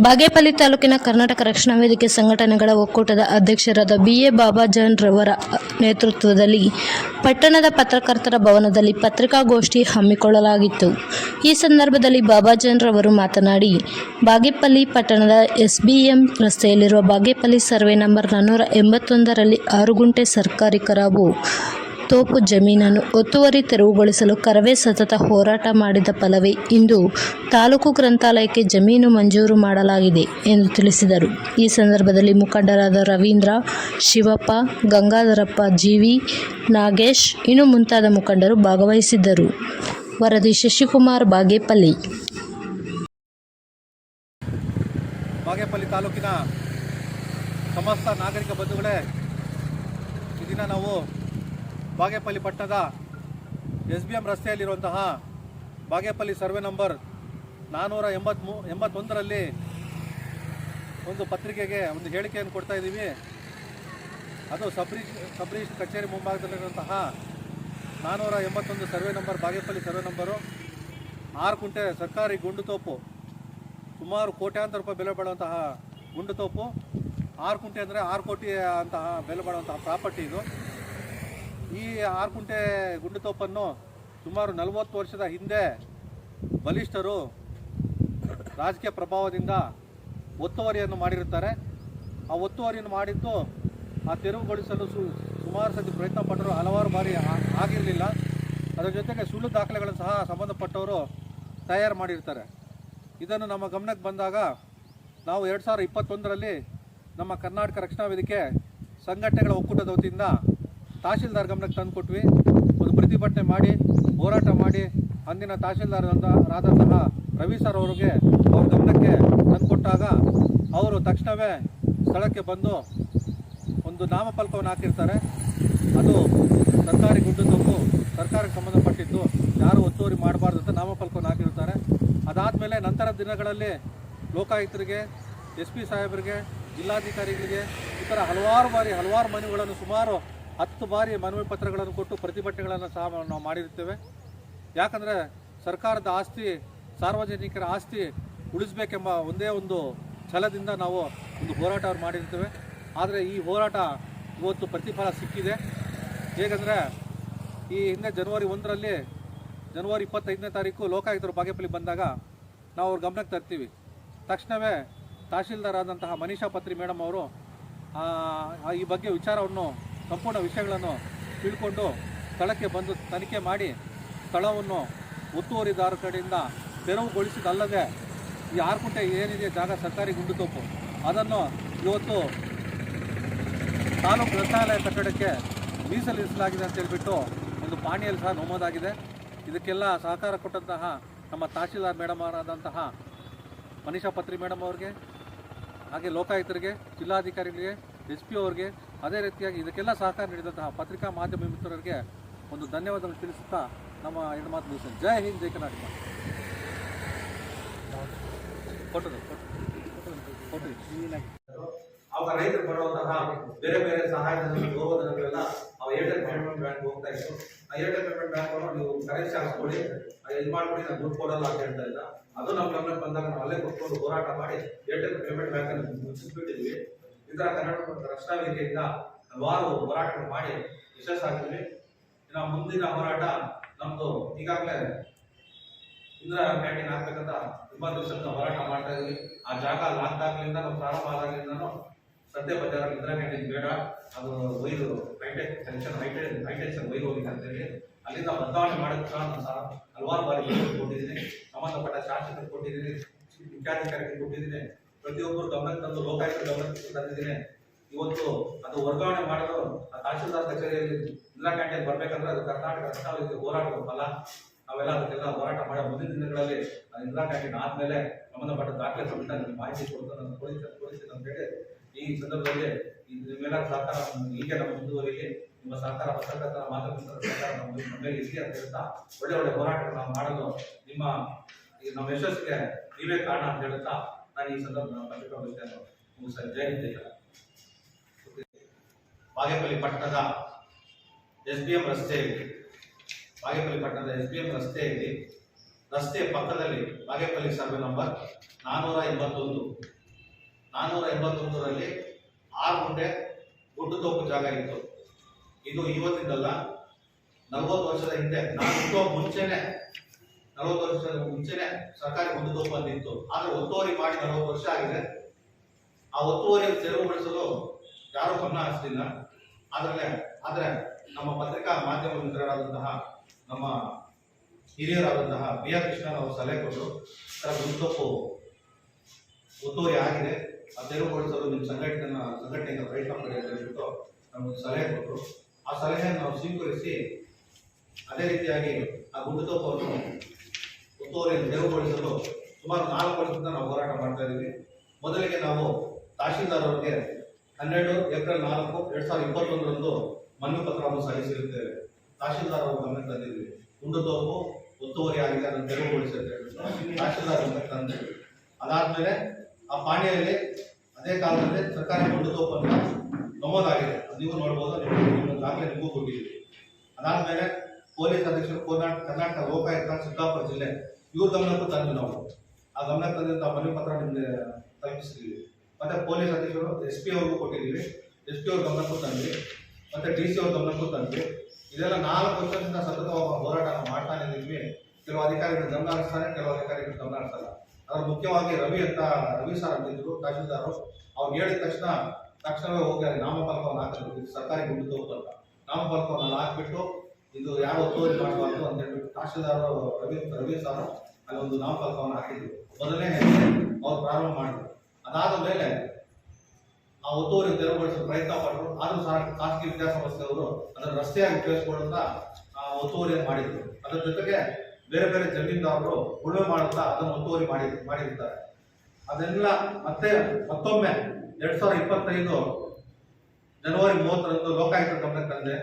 ಬಾಗೇಪಲ್ಲಿ ತಾಲೂಕಿನ ಕರ್ನಾಟಕ ರಕ್ಷಣಾ ವೇದಿಕೆ ಸಂಘಟನೆಗಳ ಒಕ್ಕೂಟದ ಅಧ್ಯಕ್ಷರಾದ ಬಿ.ಎ. ಬಾಬಾಜಾನ್ ರವರ ನೇತೃತ್ವದಲ್ಲಿ ಪಟ್ಟಣದ ಪತ್ರಕರ್ತರ ಭವನದಲ್ಲಿ ಪತ್ರಿಕಾಗೋಷ್ಠಿ ಹಮ್ಮಿಕೊಳ್ಳಲಾಗಿತ್ತು. ಈ ಸಂದರ್ಭದಲ್ಲಿ ಬಾಬಾಜಾನ್ ರವರು ಮಾತನಾಡಿ, ಬಾಗೇಪಲ್ಲಿ ಪಟ್ಟಣದ ಎಸ್ಬಿಎಂ ರಸ್ತೆಯಲ್ಲಿರುವ ಬಾಗೇಪಲ್ಲಿ ಸರ್ವೆ ನಂಬರ್ 481ರಲ್ಲಿ 6 ಗುಂಟೆ ಸರ್ಕಾರಿ ಖರಾಬು ತೋಪು ಜಮೀನನ್ನು ಒತ್ತುವರಿ ತೆರವುಗೊಳಿಸಲು ಕರವೇ ಸತತ ಹೋರಾಟ ಮಾಡಿದ ಫಲವೇ ಇಂದು ತಾಲೂಕು ಗ್ರಂಥಾಲಯಕ್ಕೆ ಜಮೀನು ಮಂಜೂರು ಮಾಡಲಾಗಿದೆ ಎಂದು ತಿಳಿಸಿದರು. ಈ ಸಂದರ್ಭದಲ್ಲಿ ಮುಖಂಡರಾದ ರವೀಂದ್ರ, ಶಿವಪ್ಪ, ಗಂಗಾಧರಪ್ಪ, ಜಿವಿ, ನಾಗೇಶ್ ಇನ್ನು ಮುಂತಾದ ಮುಖಂಡರು ಭಾಗವಹಿಸಿದ್ದರು. ವರದಿ ಶಶಿಕುಮಾರ್, ಬಾಗೇಪಲ್ಲಿ. ಬಾಗೇಪಲ್ಲಿ ತಾಲೂಕಿನ ಸಮಸ್ತ ನಾಗರಿಕ ಬಂಧುಗಳೇ, ಈ ದಿನ ನಾವು ಬಾಗೇಪಲ್ಲಿ ಪಟ್ಟಣದ SBM ರಸ್ತೆಯಲ್ಲಿರುವಂತಹ ಬಾಗೇಪಲ್ಲಿ ಸರ್ವೆ ನಂಬರ್ 481ರಲ್ಲಿ ಒಂದು ಪತ್ರಿಕೆಗೆ ಒಂದು ಹೇಳಿಕೆಯನ್ನು ಕೊಡ್ತಾ ಇದ್ದೀವಿ. ಅದು ಸಬ್ರಿಜಿಸ್ಟ್ರಾರ್ ಕಚೇರಿ ಮುಂಭಾಗದಲ್ಲಿರುವಂತಹ 481 survey number, Bagepalli survey number 6 ಗುಂಟೆ ಸರ್ಕಾರಿ ಗುಂಡುತೋಪು, ಸುಮಾರು ಕೋಟ್ಯಾಂತರ ರೂಪಾಯಿ ಬೆಲೆ ಬಾಳುವಂತಹ ಗುಂಡುತೋಪು. 6 ಗುಂಟೆ ಅಂದರೆ 6 ಕೋಟಿ ಅಂತಹ ಬೆಲೆ ಬಾಳುವಂತಹ ಪ್ರಾಪರ್ಟಿ ಇದು. ಈ 6 ಗುಂಟೆ ಗುಂಡುತೋಪನ್ನು ಸುಮಾರು 40 ವರ್ಷದ ಹಿಂದೆ ಬಲಿಷ್ಠರು ರಾಜಕೀಯ ಪ್ರಭಾವದಿಂದ ಒತ್ತುವರಿಯನ್ನು ಮಾಡಿರುತ್ತಾರೆ. ಆ ಒತ್ತುವರಿಯನ್ನು ಮಾಡಿದ್ದು ಆ ತೆರವುಗೊಳಿಸಲು ಸುಮಾರು ಸತಿ ಪ್ರಯತ್ನ ಪಟ್ಟರು, ಹಲವಾರು ಬಾರಿ ಆಗಿರಲಿಲ್ಲ. ಅದರ ಜೊತೆಗೆ ಸುಳ್ಳು ದಾಖಲೆಗಳನ್ನು ಸಹ ಸಂಬಂಧಪಟ್ಟವರು ತಯಾರು ಮಾಡಿರ್ತಾರೆ. ಇದನ್ನು ನಮ್ಮ ಗಮನಕ್ಕೆ ಬಂದಾಗ ನಾವು 2021ರಲ್ಲಿ ನಮ್ಮ ಕರ್ನಾಟಕ ರಕ್ಷಣಾ ವೇದಿಕೆ ಸಂಘಟನೆಗಳ ಒಕ್ಕೂಟದ ವತಿಯಿಂದ ತಹಶೀಲ್ದಾರ್ ಗಮನಕ್ಕೆ ತಂದು ಕೊಟ್ವಿ. ಒಂದು ಪ್ರತಿಭಟನೆ ಮಾಡಿ, ಹೋರಾಟ ಮಾಡಿ, ಅಂದಿನ ತಹಶೀಲ್ದಾರಾದಂತಹ ರವಿ ಸರ್ ಅವರಿಗೆ ಅವ್ರ ಗಮನಕ್ಕೆ ತಂದುಕೊಟ್ಟಾಗ ಅವರು ತಕ್ಷಣವೇ ಸ್ಥಳಕ್ಕೆ ಬಂದು ಒಂದು ನಾಮಫಲಕವನ್ನು ಹಾಕಿರ್ತಾರೆ. ಅದು ಸರ್ಕಾರಿ ಗುಂಡುತೋಪು, ಸರ್ಕಾರಕ್ಕೆ ಸಂಬಂಧಪಟ್ಟಿದ್ದು, ಯಾರು ಒತ್ತುವರಿ ಮಾಡಬಾರ್ದು ಅಂತ ನಾಮಫಲಕವನ್ನು ಹಾಕಿರ್ತಾರೆ. ಅದಾದಮೇಲೆ ನಂತರ ದಿನಗಳಲ್ಲಿ ಲೋಕಾಯುಕ್ತರಿಗೆ, SP ಸಾಹೇಬರಿಗೆ, ಜಿಲ್ಲಾಧಿಕಾರಿಗಳಿಗೆ ಈ ಥರ ಹಲವಾರು ಮನವಿಗಳನ್ನು, ಸುಮಾರು 10 ಬಾರಿ ಮನವಿ ಪತ್ರಗಳನ್ನು ಕೊಟ್ಟು ಪ್ರತಿಭಟನೆಗಳನ್ನು ಸಹ ನಾವು ಮಾಡಿರುತ್ತೇವೆ. ಯಾಕಂದರೆ ಸರ್ಕಾರದ ಆಸ್ತಿ, ಸಾರ್ವಜನಿಕರ ಆಸ್ತಿ ಉಳಿಸಬೇಕೆಂಬ ಒಂದೇ ಒಂದು ಛಲದಿಂದ ನಾವು ಒಂದು ಹೋರಾಟ ಮಾಡಿರ್ತೇವೆ. ಆದರೆ ಈ ಹೋರಾಟ ಇವತ್ತು ಪ್ರತಿಫಲ ಸಿಕ್ಕಿದೆ. ಹೇಗೆಂದರೆ ಈ ಹಿಂದೆ ಜನವರಿ 1ರಲ್ಲಿ, ಜನವರಿ 25ನೇ ತಾರೀಕು ಲೋಕಾಯುಕ್ತರು ಬಾಗೇಪಲ್ಲಿ ಬಂದಾಗ ನಾವು ಅವ್ರ ಗಮನಕ್ಕೆ ತರ್ತೀವಿ. ತಕ್ಷಣವೇ ತಹಶೀಲ್ದಾರ್ ಆದಂತಹ ಮನೀಷಾ ಪತ್ರಿ ಮೇಡಮ್ ಅವರು ಈ ಬಗ್ಗೆ ವಿಚಾರವನ್ನು, ಸಂಪೂರ್ಣ ವಿಷಯಗಳನ್ನು ತಿಳ್ಕೊಂಡು ಸ್ಥಳಕ್ಕೆ ಬಂದು ತನಿಖೆ ಮಾಡಿ ಸ್ಥಳವನ್ನು ಒತ್ತುವರಿದಾರ ಕಡೆಯಿಂದ ತೆರವುಗೊಳಿಸಿದಲ್ಲದೆ ಈ 6 ಗುಂಟೆ ಏನಿದೆ ಜಾಗ ಸರ್ಕಾರಿ ಗುಂಡುತೋಪು, ಅದನ್ನು ಇವತ್ತು ತಾಲೂಕು ಗ್ರಂಥಾಲಯ ಕಟ್ಟಡಕ್ಕೆ ಮೀಸಲಿರಿಸಲಾಗಿದೆ ಅಂತ ಹೇಳ್ಬಿಟ್ಟು ಒಂದು ಪಾಣಿಯಲ್ಲಿ ಸಹ ನಮೂದಾಗಿದೆ. ಇದಕ್ಕೆಲ್ಲ ಸಹಕಾರ ಕೊಟ್ಟಂತಹ ನಮ್ಮ ತಹಶೀಲ್ದಾರ್ ಮೇಡಮ್ ಅವರಾದಂತಹ ಮನೀಷಾ ಪತ್ರಿ ಮೇಡಮ್ ಅವ್ರಿಗೆ, ಹಾಗೆ ಲೋಕಾಯುಕ್ತರಿಗೆ, ಜಿಲ್ಲಾಧಿಕಾರಿಗಳಿಗೆ, SP ಅವ್ರಿಗೆ, ಅದೇ ರೀತಿಯಾಗಿ ಇದಕ್ಕೆಲ್ಲ ಸಹಕಾರ ನೀಡಿದಂತಹ ಪತ್ರಿಕಾ ಮಾಧ್ಯಮ ಮಿತ್ರರಿಗೆ ಒಂದು ಧನ್ಯವಾದಗಳನ್ನು ತಿಳಿಸುತ್ತಾ ನಮ್ಮ ಎರಡು ಮಾತು ಮುಗಿಸ್ತೇನೆ. ಜೈ ಹಿಂದ್, ಜೈ ಕರ್ನಾಟಕ. ಅವಾಗ ರೈತರು ಬರುವಂತಹ ಬೇರೆ ಬೇರೆ ಸಹಾಯಧನ, ಗೋಧನಗಳೆಲ್ಲ ಏರ್ಟೆಲ್ ಪೇಮೆಂಟ್ ಬ್ಯಾಂಕ್ ಹೋಗ್ತಾ ಇತ್ತು. ಆ ಏರ್ಟೆಲ್ ಪೇಮೆಂಟ್ ಬ್ಯಾಂಕ್ ಅವರು ನೀವು ಕರೆನ್ಸಿ ಹಾಕ್ಸ್ಕೊಳ್ಳಿ, ಇದು ಮಾಡ್ಬಿಡಿ, ನಾನು ದುಡ್ಡು ಕೊಡಲ್ಲ ಅಂತ ಹೇಳ್ತಾ ಇದ್ದ. ಅದು ನಮ್ಮ ಗಮನಕ್ಕೆ ಬಂದಾಗ ನಾವು ಅಲ್ಲೇ ಕೊಟ್ಕೊಂಡು ಹೋರಾಟ ಮಾಡಿ ಏರ್ಟೆಲ್ ಪೇಮೆಂಟ್ ಬ್ಯಾಂಕ್ ಅನ್ನು ಮುಚ್ಚಿಸ್ಬಿಟ್ಟಿದ್ವಿ. ಇದರ ಕರ್ನಾಟಕ ರಕ್ಷಣಾ ವೇದಿಕೆಯಿಂದ ಹಲವಾರು ಹೋರಾಟಗಳು ಮಾಡಿ ಯಶಸ್ಸಾಗಿದ್ವಿ. ಇನ್ನು ಮುಂದಿನ ಹೋರಾಟ ನಮ್ದು ಈಗಾಗಲೇ ಇಂದಿರಾ ಕ್ಯಾಂಟೀನ್ ಹಾಕ್ಬೇಕಂತ ತುಂಬಾ ದಿವಸದಿಂದ ಹೋರಾಟ ಮಾಡ್ತಾ ಇದ್ವಿ. ಆ ಜಾಗ ಲಾಕ್ದಾಗ್ಲಿಂದ ನಾವು ಪ್ರಾರಂಭ ಆದಾಗ್ಲಿಂದನೂ ಸದ್ಯ ಬಜಾರಲ್ಲಿ ಇಂದಿರಾ ಕ್ಯಾಂಟೀನ್ ಬೇಡ, ಅದು ಒಯ್ದು ಹೈಟೆಕ್ ಸೆಕ್ಷನ್ ಒಯ್ದು ಹೋಗಿದೆ ಅಂತೇಳಿ ಅಲ್ಲಿಂದ ಬದಲಾವಣೆ ಮಾಡೋಕ್ಕೆ ಸಹ ಹಲವಾರು ಬಾರಿ ಕೊಟ್ಟಿದ್ದೀನಿ. ಸಂಬಂಧಪಟ್ಟ ಶಾಸಕರಿಗೆ ಕೊಟ್ಟಿದ್ದೀನಿ, ಮುಖ್ಯಾಧಿಕಾರಿಗೆ ಕೊಟ್ಟಿದ್ದೀನಿ, ಪ್ರತಿಯೊಬ್ಬರು ಗಮನಕ್ಕೆ ತಂದು ಲೋಕಾಯುಕ್ತ ಗಮನಕ್ಕೆ ತಂದಿದ್ದೀನಿ. ಇವತ್ತು ಅದು ವರ್ಗಾವಣೆ ಮಾಡಲು ಆ ತಹಶೀಲ್ದಾರ್ ಕಚೇರಿಯಲ್ಲಿ ಇಂದಿರಾ ಕ್ಯಾಂಟೀನ್ ಬರ್ಬೇಕಂದ್ರೆ ಅದು ಕರ್ನಾಟಕ ರಕ್ಷಣಾ ವೇದಿಕೆ ಹೋರಾಟದ ಫಲ. ನಾವೆಲ್ಲ ಅದಕ್ಕೆಲ್ಲ ಹೋರಾಟ ಮಾಡಿ ಮುಂದಿನ ದಿನಗಳಲ್ಲಿ ಇಂದಿರಾ ಕ್ಯಾಂಟೀನ್ ಆದ್ಮೇಲೆ ಸಂಬಂಧಪಟ್ಟ ದಾಖಲೆ ಸಮೇತ ನಿಮಗೆ ಮಾಹಿತಿ ಕೊಡಿಸ್ತೀನಿ ಅಂತ ಹೇಳಿ ಈ ಸಂದರ್ಭದಲ್ಲಿ ನಿಮ್ಮೆಲ್ಲರ ಸಹಕಾರ ಹೀಗೆ ನಮ್ಮ ಮುಂದುವರಿಲಿ, ನಿಮ್ಮ ಸಹಕಾರ ಪತ್ರಕರ್ತರ ಮಾಧ್ಯಮ ಸಹಕಾರ ನಮ್ಮ ಮೇಲೆ ಇರಲಿ ಅಂತ ಹೇಳ್ತಾ ಒಳ್ಳೆ ಹೋರಾಟಗಳು ನಾವು ಮಾಡಲು ನಮ್ಮ ಯಶಸ್ಸಿಗೆ ನೀವೇ ಕಾರಣ ಅಂತ ಹೇಳ್ತಾ ನಾನು ಈ ಸಂದರ್ಭ ಪತ್ರಿಕಾಗೋಷ್ಠಿಯನ್ನು ಮುಗಿಸ್ತೇನೆ. ಜೈ ಹಿಂದ್. ಬಾಗೇಪಲ್ಲಿ ಪಟ್ಟಣದ SBM ರಸ್ತೆಯಲ್ಲಿ ರಸ್ತೆ ಪಕ್ಕದಲ್ಲಿ ಬಾಗೇಪಲ್ಲಿ ಸರ್ವೆ ನಂಬರ್ 481ರಲ್ಲಿ 6 ಗುಂಟೆ ಗುಡ್ಡುತೋಪು ಜಾಗ ಇತ್ತು. ಇದು ಇವತ್ತಿದ್ದಲ್ಲ, 40 ವರ್ಷದ ಹಿಂದೆ, ನಾನು ಹುಟ್ಟುವ ಮುಂಚೆನೆ 40 ವರ್ಷದ ಮುಂಚೆನೆ ಸರ್ಕಾರಿ ಗುಡ್ಡುತೋಪು ಅಂತಿತ್ತು. ಆದ್ರೆ ಒತ್ತುವರಿ ಮಾಡಿ 40 ವರ್ಷ ಆಗಿದೆ. ಆ ಒತ್ತುವರಿ ತೆರವುಗೊಳಿಸಲು ಯಾರು ಗಮನ ಹರಿಸಲಿಲ್ಲ. ಆದ್ರೆ ನಮ್ಮ ಪತ್ರಿಕಾ ಮಾಧ್ಯಮ ಮಿತ್ರರಾದಂತಹ ನಮ್ಮ ಹಿರಿಯರಾದಂತಹ ಬಿ ಆರ್ ಕೃಷ್ಣನ್ ಅವರು ಸಲಹೆ ಕೊಟ್ಟರು, ಗುಡ್ಡುತೋಪು ಒತ್ತುವರಿ ಆಗಿದೆ, ಆ ತೆರವುಗೊಳಿಸಲು ನಿಮ್ಮ ಸಂಘಟನೆಯಿಂದ ಪ್ರಯತ್ನ ಪಡಿ ಅಂತ ಹೇಳ್ಬಿಟ್ಟು ನಮಗೆ ಸಲಹೆ ಕೊಟ್ಟರು. ಆ ಸಲಹೆಯನ್ನು ನಾವು ಸ್ವೀಕರಿಸಿ ಅದೇ ರೀತಿಯಾಗಿ ಆ ಗುಡ್ಡುತೋಪವನ್ನು ಒತ್ತುವರಿಯನ್ನು ತೆರವುಗೊಳಿಸಲು ಸುಮಾರು 4 ವರ್ಷದಿಂದ ನಾವು ಹೋರಾಟ ಮಾಡ್ತಾ ಇದ್ದೀವಿ. ಮೊದಲಿಗೆ ನಾವು ತಹಶೀಲ್ದಾರ್ ಅವರಿಗೆ 12 ಏಪ್ರಿಲ್ 4, 2021ರಂದು ಮನವಿ ಪತ್ರವನ್ನು ಸಲ್ಲಿಸಿರುತ್ತೇವೆ. ತಹಶೀಲ್ದಾರ್ ಅವರು ಗಮನಕ್ಕೆ ತಂದಿದ್ವಿ, ಗುಡ್ಡುತೋಪು ಒತ್ತುವರಿ ಆಗಿದೆ, ಅದನ್ನು ತೆರವುಗೊಳಿಸಿ ಅಂತ ಹೇಳ್ಬಿಟ್ಟು ತಹಶೀಲ್ದಾರ್ ಗಮನಕ್ಕೆ ತಂದ್ವಿ. ಅದಾದ್ಮೇಲೆ ಆ ಪಾಣಿಯಲ್ಲಿ ಅದೇ ಕಾಲದಲ್ಲಿ ಸರ್ಕಾರಿ ಗುಡ್ಡುತೋಪನ್ನು ನಮೂದಾಗಿದೆ, ನೀವು ನೋಡ್ಬೋದು, ನಿಮ್ಮ ದಾಖಲೆ ನಿಮಗೂ ಕೊಟ್ಟಿದ್ದೀವಿ. ಅದಾದ್ಮೇಲೆ ಪೊಲೀಸ್ ಅಧೀಕ್ಷಕರು ಕರ್ನಾಟಕ ಲೋಕಾಯುಕ್ತ ಚಿಕ್ಕಬಳ್ಳಾಪುರ ಜಿಲ್ಲೆ ಇವ್ರ ಗಮನಕ್ಕೂ ತಂದ್ವಿ ನಾವು. ಆ ಗಮನಕ್ಕೆ ತಂದಂತ ಮನವಿ ಪತ್ರ ನಿಮ್ಗೆ ತಲುಪಿಸಿದ್ದೀವಿ. ಮತ್ತೆ ಪೊಲೀಸ್ ಅಧೀಕ್ಷಕರು SP ಅವ್ರಿಗೂ ಕೊಟ್ಟಿದ್ದೀವಿ, SP ಅವ್ರ ಗಮನಕ್ಕೂ ತಂದ್ವಿ, ಮತ್ತೆ DC ಅವ್ರ ಗಮನಕ್ಕೂ ತಂದ್ವಿ. ಇದೆಲ್ಲ 4 ವರ್ಷದಿಂದ ಸತತವಾಗಿ ಹೋರಾಟ ಮಾಡ್ತಾನೆ ಇದ್ದೀವಿ. ಕೆಲವು ಅಧಿಕಾರಿಗಳು ಗಮನ ಹರಿಸ್ತಾರೆ, ಕೆಲವು ಅಧಿಕಾರಿಗಳು ಗಮನ ಹರಿಸಲ್ಲ. ಅದ್ರ ಮುಖ್ಯವಾಗಿ ರವಿ ಸರ್ ಅಂತಿದ್ರು ತಹಶೀಲ್ದಾರು. ಅವ್ರು ಹೇಳಿದ ತಕ್ಷಣವೇ ಹೋಗಿ ನಾಮಫಲಕವನ್ನು ಹಾಕಿದ್ರು, ಸರ್ಕಾರಿ ಗುಡ್ಡುತೋಪು ಅಂತ ನಾಮಫಲಕವನ್ನು ಹಾಕ್ಬಿಟ್ಟು ಇದು ಯಾರು ಒತ್ತುವರಿ ಮಾಡಬಾರ್ದು ಅಂತ ಹೇಳ್ಬಿಟ್ಟು ತಹಶೀಲ್ದಾರ್ ರವಿ ಸರ್ ಅಲ್ಲಿ ಒಂದು ನಾಮಫಲಕವನ್ನು ಹಾಕಿದ್ರು. ಮೊದಲನೇ ಹೆಜ್ಜೆ ಅವ್ರು ಪ್ರಾರಂಭ ಮಾಡಿದ್ರು. ಅದಾದ ಮೇಲೆ ಆ ಒತ್ತುವರಿ ತೆರವುಗೊಳಿಸಲು ಪ್ರಯತ್ನ ಪಟ್ಟರು. ಆದ್ರೂ ಸಹ ಖಾಸಗಿ ವಿದ್ಯಾಸಂಸ್ಥೆಯವರು ಅದನ್ನು ರಸ್ತೆಯಾಗಿ ಉಪಯೋಗಿಸಿಕೊಳ್ಳುತ್ತಾ ಒತ್ತುವರಿಯನ್ನು ಮಾಡಿದ್ರು. ಅದರ ಜೊತೆಗೆ ಬೇರೆ ಬೇರೆ ಜಮೀನ್ದಾರರು ಉಳುಮೆ ಮಾಡುತ್ತಾ ಅದನ್ನು ಒತ್ತುವರಿ ಮಾಡಿರುತ್ತಾರೆ. ಅದೆಲ್ಲ ಮತ್ತೊಮ್ಮೆ 2025 ಜನವರಿ 30ರಂದು ಲೋಕಾಯುಕ್ತ ಗಮನಕ್ಕೆ ತಂದೆ.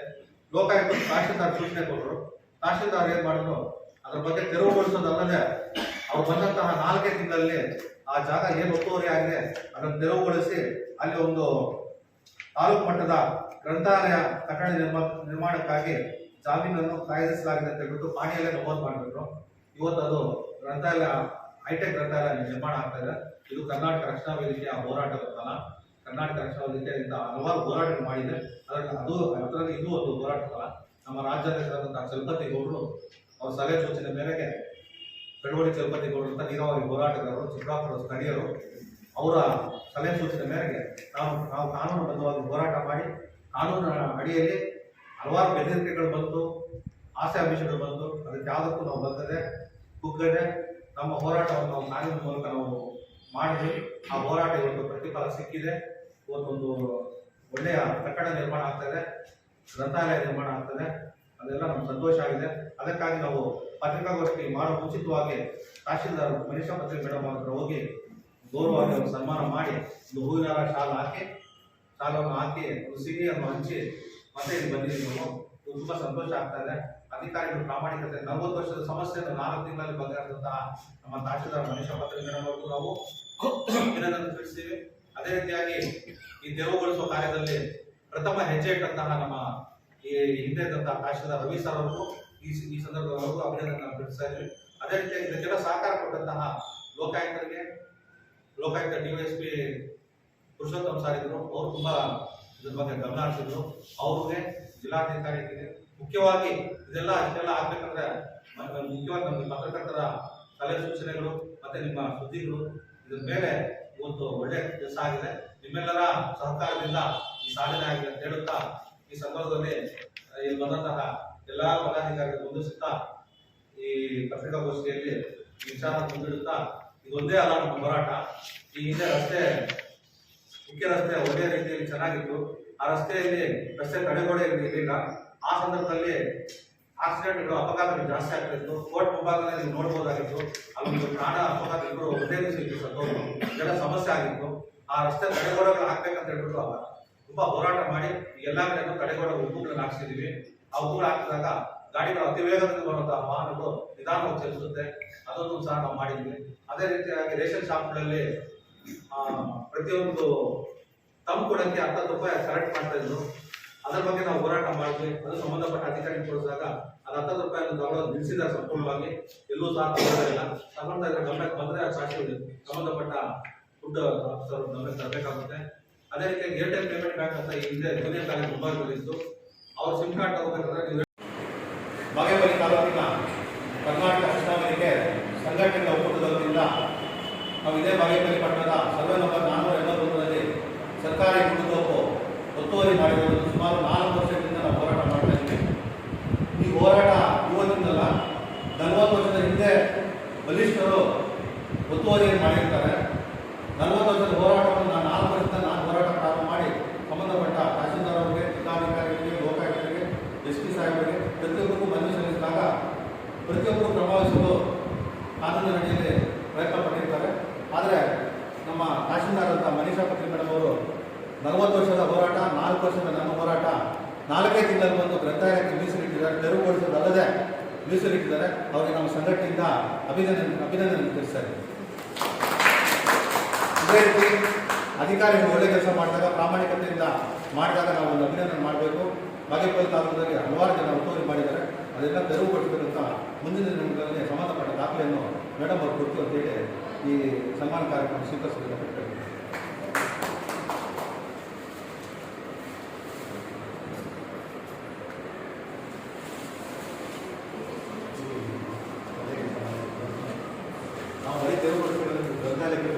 ಲೋಕಾಯುಕ್ತ ತಹಶೀಲ್ದಾರ್ ಸೂಚನೆ ಕೊಟ್ಟರು. ತಹಶೀಲ್ದಾರ್ ಏನ್ ಮಾಡಿದ್ರು, ಅದ್ರ ಬಗ್ಗೆ ತೆರವುಗೊಳಿಸೋದಲ್ಲದೆ ಅವ್ರು ಬಂದಂತಹ 4 ತಿಂಗಳಲ್ಲಿ ಆ ಜಾಗ ಏನು ಒತ್ತುವರಿ ಆಗಿದೆ ಅದನ್ನು ತೆರವುಗೊಳಿಸಿ ಅಲ್ಲಿ ಒಂದು ತಾಲೂಕು ಮಟ್ಟದ ಗ್ರಂಥಾಲಯ ಕಟ್ಟಡ ನಿರ್ಮಾಣಕ್ಕಾಗಿ ಜಾಮೀನನ್ನು ಕಾಯ್ದಿರಿಸಲಾಗಿದೆ ಅಂತ ಹೇಳ್ಬಿಟ್ಟು ಪಾಣಿಯಲ್ಲೇ ನಮೂದು ಮಾಡಿಬಿಟ್ರು. ಇವತ್ತು ಅದು ಗ್ರಂಥಾಲಯ ಹೈಟೆಕ್ ಗ್ರಂಥಾಲಯ ನಿರ್ಮಾಣ ಆಗ್ತಾ ಇದೆ. ಇದು ಕರ್ನಾಟಕ ರಕ್ಷಣಾ ವೇದಿಕೆಯ ಹೋರಾಟದ ಕಾಲ. ಕರ್ನಾಟಕ ರಕ್ಷಣಾ ವೇದಿಕೆಯಿಂದ ಹಲವಾರು ಹೋರಾಟಗಳು ಮಾಡಿದೆ. ಅದರಲ್ಲಿ ಇದು ಒಂದು ಹೋರಾಟ ಕಾಲ. ನಮ್ಮ ರಾಜ್ಯಾಧ್ಯಕ್ಷರಾದಂತಹ ಚಲಪತಿ ಗೌಡರು ಅವ್ರ ಸಲಹೆ ಸೂಚನೆ ಮೇರೆಗೆ ಬೆಳವಡಿ ಚಲಪತಿ ಗೌಡರು ಅಂತ ನೀರಾವರಿ ಹೋರಾಟಗಾರರು, ಚಿಕ್ಕಬಳ್ಳಾಪುರ ಸ್ಥಳೀಯರು, ಅವರ ಸಲಹೆ ಸೂಚನೆ ಮೇರೆಗೆ ನಾವು ಕಾನೂನುಬದ್ಧವಾಗಿ ಹೋರಾಟ ಮಾಡಿ ಕಾನೂನಿನ ಅಡಿಯಲ್ಲಿ ಹಲವಾರು ಬೆದರಿಕೆಗಳು ಬಂತು, ಆಸೆ ಆಮಿಷಗಳು ಬಂತು. ಅದಕ್ಕೆ ಯಾವುದಕ್ಕೂ ನಾವು ಕುಗ್ಗದೆ ನಮ್ಮ ಹೋರಾಟವನ್ನು ನಾವು ಕಾನೂನಿನ ಮೂಲಕ ನಾವು ಮಾಡಿದ್ವಿ. ಆ ಹೋರಾಟ ಇವತ್ತು ಪ್ರತಿಫಲ ಸಿಕ್ಕಿದೆ. ಇವತ್ತೊಂದು ಒಳ್ಳೆಯ ಕಟ್ಟಡ ನಿರ್ಮಾಣ ಆಗ್ತದೆ, ಗ್ರಂಥಾಲಯ ನಿರ್ಮಾಣ ಆಗ್ತದೆ. ಅದೆಲ್ಲ ನಮ್ಗೆ ಸಂತೋಷ ಆಗಿದೆ. ಅದಕ್ಕಾಗಿ ನಾವು ಪತ್ರಿಕಾಗೋಷ್ಠಿ ಮಾಡೋ ಮುಂಚಿತವಾಗಿ ತಹಶೀಲ್ದಾರ್ ಮನೀಷಾ ಪತ್ರಿಕೆ ಮೇಡಮ್ ಹತ್ರ ಹೋಗಿ ಗೌರವವಾಗಿ ಅವರು ಸನ್ಮಾನ ಮಾಡಿ ಒಂದು ಹೂವಿನ ಶಾಲವನ್ನು ಹಾಕಿ ಒಂದು ಸಿಹಿಯನ್ನು ಹಂಚಿ ಮತ್ತೆ ಇಲ್ಲಿ ಬಂದಿದ್ದೀವಿ ನಾವು. ತುಂಬಾ ಸಂತೋಷ ಆಗ್ತಾ ಇದೆ. ಅಧಿಕಾರಿಗಳು ಪ್ರಾಮಾಣಿಕತೆ 40 ವರ್ಷದ ಸಮಸ್ಯೆಯನ್ನು 4 ತಿಂಗಳಲ್ಲಿ ಬಗೆಹರಿಸಿದಂತಹ ನಮ್ಮ ತಹಶೀಲ್ದಾರ್ ಮನೀಷಾ ಪತ್ರಿಕೆ ಮೇಡಮ್ ಅವ್ರಿಗೂ ನಾವು ಅಭಿನಂದನೆ ತಿಳಿಸ್ತೀವಿ. ಅದೇ ರೀತಿಯಾಗಿ ಈ ತೆರವುಗೊಳಿಸುವ ಕಾರ್ಯದಲ್ಲಿ ಪ್ರಥಮ ಹೆಜ್ಜೆ ಇಟ್ಟಂತಹ ನಮ್ಮ ಈ ಹಿಂದೆ ಇದ್ದಂತಹ ತಹಶೀಲ್ದಾರ್ ರವಿ ಸರ್ ಅವರು ಈ ಸಂದರ್ಭದವರೆಗೂ ಅಭಿನಂದನೆ ತಿಳಿಸ್ತಾ ಇದ್ವಿ. ಅದೇ ರೀತಿಯಾಗಿ ಇದಕ್ಕೆಲ್ಲ ಸಹಕಾರ ಕೊಟ್ಟಂತಹ ಲೋಕಾಯುಕ್ತ DYSP ಪುರುಷೋತ್ತಮ್ ಸರ್ ಇದ್ರು. ಅವರು ತುಂಬಾ ಇದ್ರ ಬಗ್ಗೆ ಗಮನ ಹರಿಸಿದ್ರು. ಅವ್ರಿಗೆ ಜಿಲ್ಲಾಧಿಕಾರಿಗೆ ಮುಖ್ಯವಾಗಿ ಇದೆಲ್ಲ ಅಷ್ಟೆಲ್ಲ ಆಗ್ಬೇಕಂದ್ರೆ ಮುಖ್ಯವಾಗಿ ನಮಗೆ ಪತ್ರಕರ್ತರ ಸಲಹೆ ಸೂಚನೆಗಳು ಮತ್ತೆ ನಿಮ್ಮ ಸುದ್ದಿಗಳು ಇದ್ರ ಮೇಲೆ ಇವತ್ತು ಒಳ್ಳೆ ಕೆಲಸ ಆಗಿದೆ. ನಿಮ್ಮೆಲ್ಲರ ಸಹಕಾರದಿಂದ ಈ ಸಾಧನೆ ಆಗಿದೆ ಅಂತ ಹೇಳುತ್ತಾ ಈ ಸಂದರ್ಭದಲ್ಲಿ ಇಲ್ಲಿ ಬಂದಂತಹ ಎಲ್ಲಾ ಪದಾಧಿಕಾರಿಗಳು ಹೊಂದಿಸುತ್ತಾ ಈ ಪತ್ರಿಕಾಗೋಷ್ಠಿಯಲ್ಲಿ ವಿಚಾರ ಮುಂದಿಡುತ್ತಾ ಇದೊಂದೇ ಅಲ್ಲ ನಮ್ಮ ಹೋರಾಟ. ಈ ಹಿಂದೆ ಮುಖ್ಯ ರಸ್ತೆ ಒಳ್ಳೆಯ ರೀತಿಯಲ್ಲಿ ಚೆನ್ನಾಗಿತ್ತು. ಆ ರಸ್ತೆಯಲ್ಲಿ ರಸ್ತೆ ತಡೆಗೋಡೆ ಇರಲಿಲ್ಲ. ಆ ಸಂದರ್ಭದಲ್ಲಿ ಆಕ್ಸಿಡೆಂಟ್ಗಳು, ಅಪಘಾತಗಳು ಜಾಸ್ತಿ ಆಗ್ತಿತ್ತು. ಕೋರ್ಟ್ ಮುಂಭಾಗದಲ್ಲಿ ನೀವು ನೋಡ್ಬೋದಾಗಿತ್ತು. ಅಲ್ಲೊಂದು ಪ್ರಾಣ ಅಪಘಾತ ಇಬ್ಬರು ಒಂದೇ ದಿವಸ ಇತ್ತು ಸತ್ತೋರು. ಇದೆಲ್ಲ ಸಮಸ್ಯೆ ಆಗಿತ್ತು. ಆ ರಸ್ತೆ ತಡೆಗೋಡೆಗಳು ಹಾಕ್ಬೇಕಂತ ಹೇಳ್ಬಿಟ್ಟು ತುಂಬಾ ಹೋರಾಟ ಮಾಡಿ ಎಲ್ಲಾ ಕಡೆಯೂ ತಡೆಗೋಡೆ ಉಪ್ಪುಗಳನ್ನು ಹಾಕ್ಸಿದೀವಿ. ಆ ಉಪ್ಪುಗಳು ಹಾಕಿದಾಗ ಗಾಡಿಗಳು ಅತಿ ವೇಗದಲ್ಲಿ ಬರುವಂತಹ ವಾಹನಗಳು ನಿಧಾನವಾಗಿ ಚಲಿಸುತ್ತೆ. ಅದನ್ನು ಸಹ ನಾವು ಮಾಡಿದ್ವಿ. ಅದೇ ರೀತಿಯಾಗಿ ರೇಷನ್ ಶಾಪ್ಗಳಲ್ಲಿ ಪ್ರತಿಯೊಂದು ತಮ್ಮ ಕೊಡಕ್ಕೆ 10 ರೂಪಾಯಿ ಕರೆಕ್ಟ್ ಮಾಡ್ತಾ ಇದ್ರು. ಅದರ ಬಗ್ಗೆ ನಾವು ಹೋರಾಟ ಮಾಡಿದ್ವಿ. ಅದು ಸಂಬಂಧಪಟ್ಟ ಅಧಿಕಾರಿ ತೋರಿಸಿದಾಗ ಅದು 10 ರೂಪಾಯಿ ಅದನ್ನು ತಗೊಳ್ಳೋದು ನಿಲ್ಲಿಸಿದ್ದಾರೆ ಸಂಪೂರ್ಣವಾಗಿ. ಎಲ್ಲೂ ಸಹ ತಗೊಳ್ತಾ ಇಲ್ಲ. ತಗೊಳ್ತಾ ಇದ್ರೆ ಗಮನಕ್ಕೆ ಬಂದ್ರೆ ಸಾಕ್ಷಿ ಸಂಬಂಧಪಟ್ಟ ಫುಡ್ ಆಫೀಸರ್ ಗಮನಕ್ಕೆ ತರಬೇಕಾಗುತ್ತೆ. ಅದೇ ರೀತಿ ಏರ್ಟೆಲ್ ಪೇಮೆಂಟ್ ಬ್ಯಾಂಕ್ ಅಂತ ಹಿಂದೆ ಜೂನಿಯರ್ ಕಾಲೇಜ್ ಮುಂಭಾಗದಲ್ಲಿತ್ತು. ಅವ್ರ ಸಿಮ್ ಕಾರ್ಡ್ ತಗೋಬೇಕಂದ್ರೆ ನೀವು ಬಾಗೇಪಲ್ಲಿ ತಾಲೂಕಿನ ಕರ್ನಾಟಕ ಕೃಷ್ಣ ವೇದಿಕೆ ಸಂಘಟನೆಗಳ ಒಕ್ಕೂಟದ ವತಿಯಿಂದ ನಾವು ಇದೇ ಬಾಗೇಪಲ್ಲಿ ಪಟ್ಟಣದ ಸರ್ವೆ ನಂಬರ್ 481ರಲ್ಲಿ ಸರ್ಕಾರಿ ಮೂಲತೋಪು ಒತ್ತುವರಿ ಮಾಡಿರುವುದು ಸುಮಾರು 4 ವರ್ಷದಿಂದ ನಾವು ಹೋರಾಟ ಮಾಡ್ತಾ ಇದ್ದೀವಿ. ಈ ಹೋರಾಟ ಇವತ್ತಿಂದಲ್ಲ, 40 ವರ್ಷದ ಹಿಂದೆ ಬಲಿಷ್ಠರು ಒತ್ತುವರಿಯನ್ನು ಮಾಡಿರ್ತಾರೆ. 40 ವರ್ಷದ ಹೋರಾಟವನ್ನು ನಾನು 4 ವರ್ಷದಿಂದ ನಾನು ಹೋರಾಟ ಪ್ರಾರಂಭ ಮಾಡಿ ಸಂಬಂಧಪಟ್ಟ ತಹಸೀಲ್ದಾರ್ ಅವರಿಗೆ, ಜಿಲ್ಲಾಧಿಕಾರಿಗಳಿಗೆ, ಲೋಕಾಯುಕ್ತರಿಗೆ, ಎಸ್ ಪಿ ಸಾಹೇಬರಿಗೆ ಪ್ರತಿಯೊಬ್ಬರಿಗೂ ಮನವಿ ಸಲ್ಲಿಸಿದಾಗ ಪ್ರತಿಯೊಬ್ಬರು ಪ್ರಭಾವಿಸಲು ಕಾನೂನಿನ ಅಡಿಯಲ್ಲಿ ಪ್ರಯತ್ನ ಪಟ್ಟಿರ್ತಾರೆ. ಆದರೆ ನಮ್ಮ ತಹಸೀಲ್ದಾರ್ ಅಂತ ಮನೀಷಾ ಪತ್ರಿ ಮೇಡಮ್ ಅವರು 40 ವರ್ಷದ ಹೋರಾಟ, 4 ವರ್ಷದ ನನ್ನ ಹೋರಾಟ 4 ತಿಂಗಳಲ್ಲಿ ಬಂದು ಗ್ರಂಥಾಲಯಕ್ಕೆ ಮೀಸಲಿಟ್ಟಿದ್ದಾರೆ. ತೆರವುಗೊಳಿಸೋದಲ್ಲದೆ ಮೀಸಲಿಟ್ಟಿದ್ದಾರೆ. ಅವರಿಗೆ ನಮ್ಮ ಸಂಘಟನೆಯಿಂದ ಅಭಿನಂದನೆ ತಿಳಿಸ್ತಾರೆ. ಇದೇ ರೀತಿ ಅಧಿಕಾರಿಗಳು ಒಳ್ಳೆ ಕೆಲಸ ಮಾಡಿದಾಗ, ಪ್ರಾಮಾಣಿಕತೆಯಿಂದ ಮಾಡಿದಾಗ ನಾವು ಒಂದು ಅಭಿನಂದನೆ ಮಾಡಬೇಕು. ಬಾಗೇಪಲ್ಲಿ ತಾಲೂಕಿನಲ್ಲಿ ಹಲವಾರು ಜನ ಒತ್ತುವರಿ ಮಾಡಿದ್ದಾರೆ. ಅದೆಲ್ಲ ತೆರವುಗೊಳಿಸಬೇಕಂತ ಮುಂದಿನ ದಿನಗಳಲ್ಲಿ ಸಂಬಂಧಪಟ್ಟ ದಾಖಲೆಯನ್ನು ಮೇಡಮ್ ಅವರು ಕೊಡ್ತೀವಿ ಅಂತೇಳಿ ಈ ಸನ್ಮಾನ ಕಾರ್ಯಕ್ರಮ ಸ್ವೀಕರಿಸಬೇಕು. ನಾವು ಬರೀ ತೆರವುಗೊಳಿಸಬೇಕು ಗ್ರಂಥಾಲಯಕ್ಕೆ